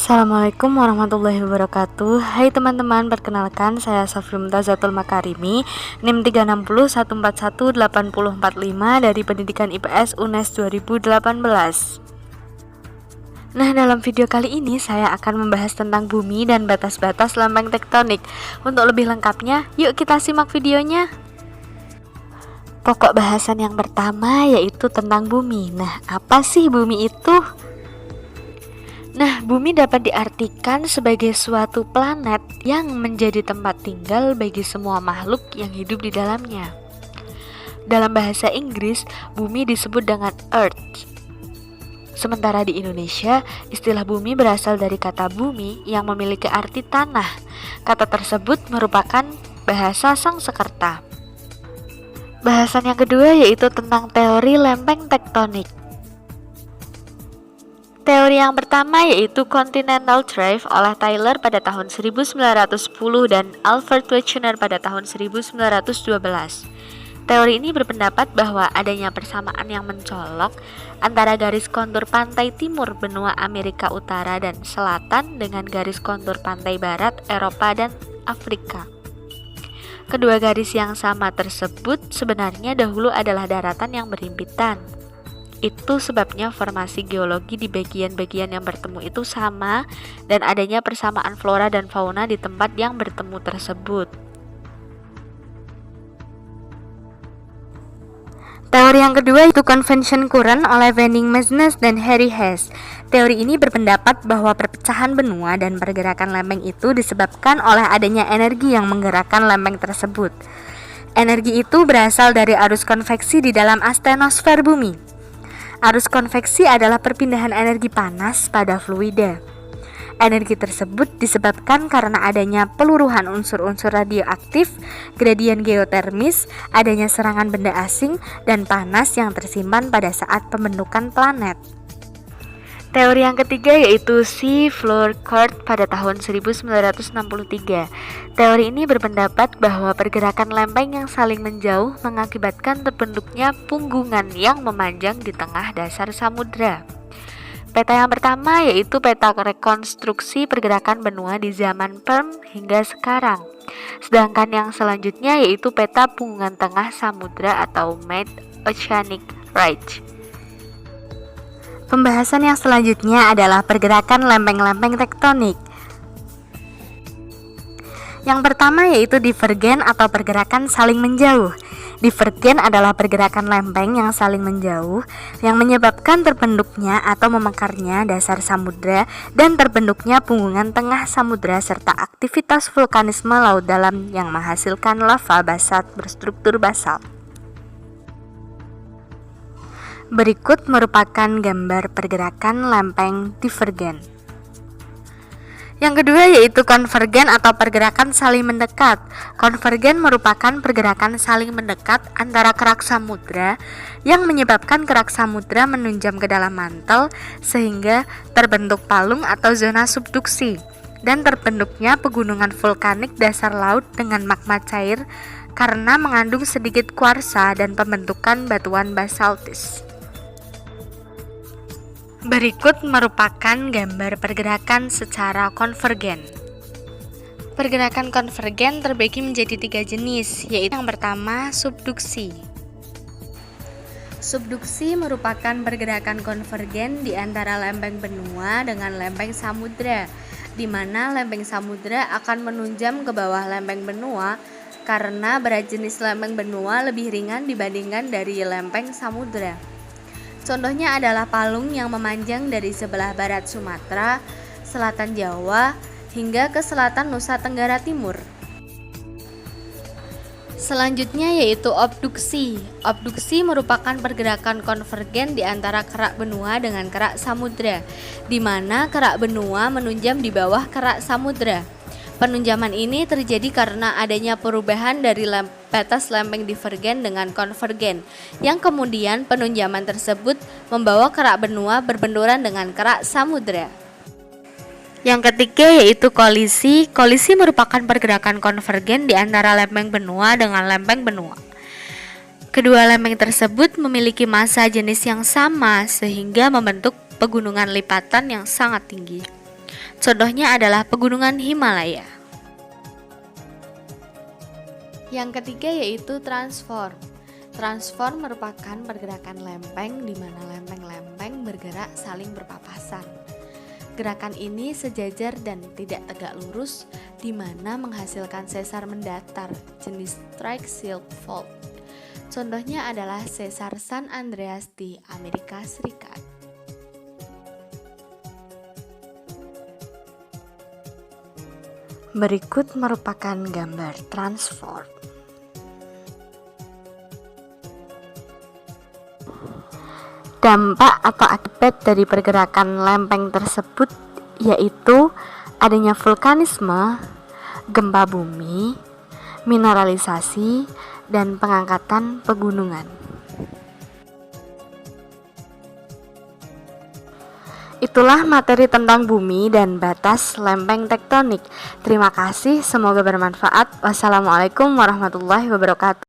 Assalamualaikum warahmatullahi wabarakatuh. Hai teman-teman, perkenalkan saya Safri Mumtazatul Makarimi, NIM 360141845 dari Pendidikan IPS UNES 2018. Nah, dalam video kali ini saya akan membahas tentang bumi dan batas-batas lempeng tektonik. Untuk lebih lengkapnya, yuk kita simak videonya. Pokok bahasan yang pertama yaitu tentang bumi. Nah, apa sih bumi itu? Nah, bumi dapat diartikan sebagai suatu planet yang menjadi tempat tinggal bagi semua makhluk yang hidup di dalamnya. Dalam bahasa Inggris, bumi disebut dengan Earth. Sementara di Indonesia, istilah bumi berasal dari kata bumi yang memiliki arti tanah. Kata tersebut merupakan bahasa Sangsekerta. Bahasan yang kedua yaitu tentang teori lempeng tektonik. Teori yang pertama yaitu Continental Drift oleh Taylor pada tahun 1910 dan Albert Wegener pada tahun 1912. Teori ini berpendapat bahwa adanya persamaan yang mencolok antara garis kontur pantai timur benua Amerika Utara dan Selatan dengan garis kontur pantai barat Eropa dan Afrika. Kedua garis yang sama tersebut sebenarnya dahulu adalah daratan yang berhimpitan. Itu sebabnya formasi geologi di bagian-bagian yang bertemu itu sama dan adanya persamaan flora dan fauna di tempat yang bertemu tersebut. Teori yang kedua itu Convection Current oleh Vending Machines dan Harry Hess. Teori ini berpendapat bahwa perpecahan benua dan pergerakan lempeng itu disebabkan oleh adanya energi yang menggerakkan lempeng tersebut. Energi itu berasal dari arus konveksi di dalam astenosfer bumi. Arus konveksi adalah perpindahan energi panas pada fluida. Energi tersebut disebabkan karena adanya peluruhan unsur-unsur radioaktif, gradien geotermis, adanya serangan benda asing, dan panas yang tersimpan pada saat pembentukan planet. Teori yang ketiga yaitu Sea-Floor-Current pada tahun 1963. Teori ini berpendapat bahwa pergerakan lempeng yang saling menjauh mengakibatkan terbentuknya punggungan yang memanjang di tengah dasar samudra. Peta yang pertama yaitu peta rekonstruksi pergerakan benua di zaman Perm hingga sekarang. Sedangkan yang selanjutnya yaitu peta punggungan tengah samudra atau Mid-Oceanic Ridge. Pembahasan yang selanjutnya adalah pergerakan lempeng-lempeng tektonik. Yang pertama yaitu divergen atau pergerakan saling menjauh. Divergen adalah pergerakan lempeng yang saling menjauh yang menyebabkan terbentuknya atau memekarnya dasar samudra dan terbentuknya punggungan tengah samudra serta aktivitas vulkanisme laut dalam yang menghasilkan lava basalt berstruktur basalt. Berikut merupakan gambar pergerakan lempeng divergen. Yang kedua yaitu konvergen atau pergerakan saling mendekat. Konvergen merupakan pergerakan saling mendekat antara kerak samudra yang menyebabkan kerak samudra menunjam ke dalam mantel sehingga terbentuk palung atau zona subduksi dan terbentuknya pegunungan vulkanik dasar laut dengan magma cair karena mengandung sedikit kuarsa dan pembentukan batuan basaltis. Berikut merupakan gambar pergerakan secara konvergen. Pergerakan konvergen terbagi menjadi 3 jenis, yaitu yang pertama subduksi. Subduksi merupakan pergerakan konvergen di antara lempeng benua dengan lempeng samudra, di mana lempeng samudra akan menunjam ke bawah lempeng benua karena berat jenis lempeng benua lebih ringan dibandingkan dari lempeng samudra. Contohnya adalah palung yang memanjang dari sebelah barat Sumatera, selatan Jawa, hingga ke selatan Nusa Tenggara Timur. Selanjutnya yaitu obduksi. Obduksi merupakan pergerakan konvergen di antara kerak benua dengan kerak samudra, di mana kerak benua menunjam di bawah kerak samudra. Penunjaman ini terjadi karena adanya perubahan dari batas lempeng divergen dengan konvergen, yang kemudian penunjaman tersebut membawa kerak benua berbenturan dengan kerak samudra. Yang ketiga yaitu kolisi. Kolisi merupakan pergerakan konvergen di antara lempeng benua dengan lempeng benua. Kedua lempeng tersebut memiliki massa jenis yang sama sehingga membentuk pegunungan lipatan yang sangat tinggi. Contohnya adalah pegunungan Himalaya. Yang ketiga yaitu transform. Transform merupakan pergerakan lempeng di mana lempeng-lempeng bergerak saling berpapasan. Gerakan ini sejajar dan tidak tegak lurus, di mana menghasilkan sesar mendatar jenis triaxial fault. Contohnya adalah sesar San Andreas di Amerika Serikat. Berikut merupakan gambar transform. Dampak atau akibat dari pergerakan lempeng tersebut yaitu adanya vulkanisme, gempa bumi, mineralisasi, dan pengangkatan pegunungan. Itulah materi tentang bumi dan batas lempeng tektonik. Terima kasih, semoga bermanfaat. Wassalamualaikum warahmatullahi wabarakatuh.